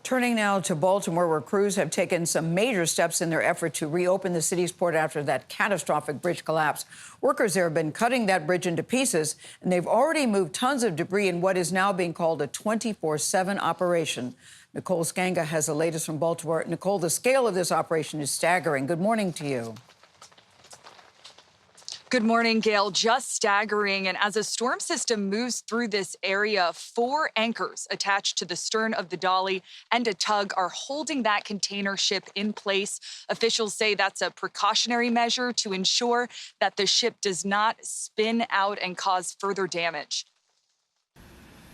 Turning now to Baltimore, where crews have taken some major steps in their effort to reopen the city's port after that catastrophic bridge collapse. Workers there have been cutting that bridge into pieces, and they've already moved tons of debris in what is now being called a 24/7 operation. Nicole Skanga has the latest from Baltimore. Nicole, the scale of this operation is staggering. Good morning to you. Good morning, Gayle. Just staggering. And as a storm system moves through this area, 4 anchors attached to the stern of the dolly and a tug are holding that container ship in place. Officials say that's a precautionary measure to ensure that the ship does not spin out and cause further damage.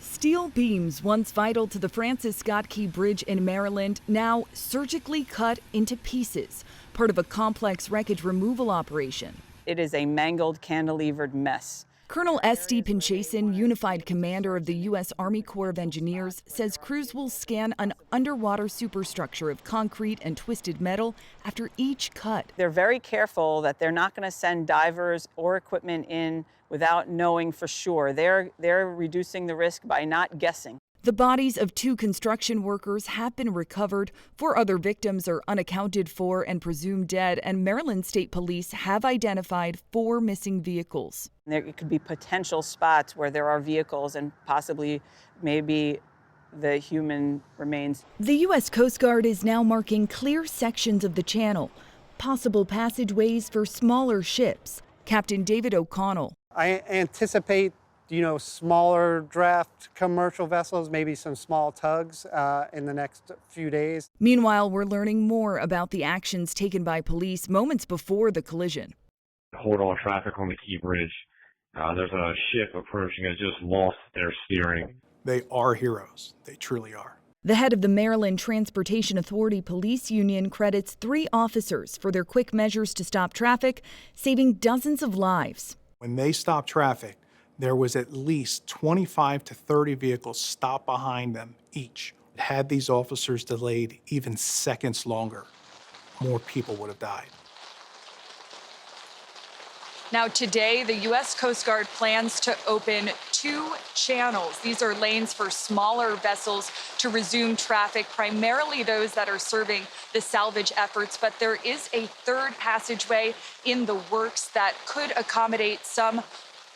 Steel beams, once vital to the Francis Scott Key Bridge in Maryland, now surgically cut into pieces, part of a complex wreckage removal operation. It is a mangled, cantilevered mess. Colonel S.D. Pinchason, unified commander of the U.S. Army Corps of Engineers, says crews will scan an underwater superstructure of concrete and twisted metal after each cut. They're very careful that they're not going to send divers or equipment in without knowing for sure. They're reducing the risk by not guessing. The bodies of 2 construction workers have been recovered. 4 other victims are unaccounted for and presumed dead, and Maryland State Police have identified 4 missing vehicles. There could be potential spots where there are vehicles and possibly maybe the human remains. The U.S. Coast Guard is now marking clear sections of the channel, possible passageways for smaller ships. Captain David O'Connell. I anticipate smaller draft commercial vessels, maybe some small tugs in the next few days. Meanwhile, we're learning more about the actions taken by police moments before the collision. Hold all traffic on the Key Bridge. There's a ship approaching has just lost their steering. They are heroes. They truly are. The head of the Maryland Transportation Authority Police Union credits 3 officers for their quick measures to stop traffic, saving dozens of lives. When they stopped traffic, there was at least 25 to 30 vehicles stopped behind them each. Had these officers delayed even seconds longer, more people would have died. Now, today, the U.S. Coast Guard plans to open 2 channels. These are lanes for smaller vessels to resume traffic, primarily those that are serving the salvage efforts. But there is a 3rd passageway in the works that could accommodate some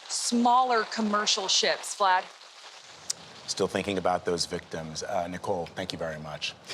smaller commercial ships. Vlad? Still thinking about those victims. Nicole, thank you very much.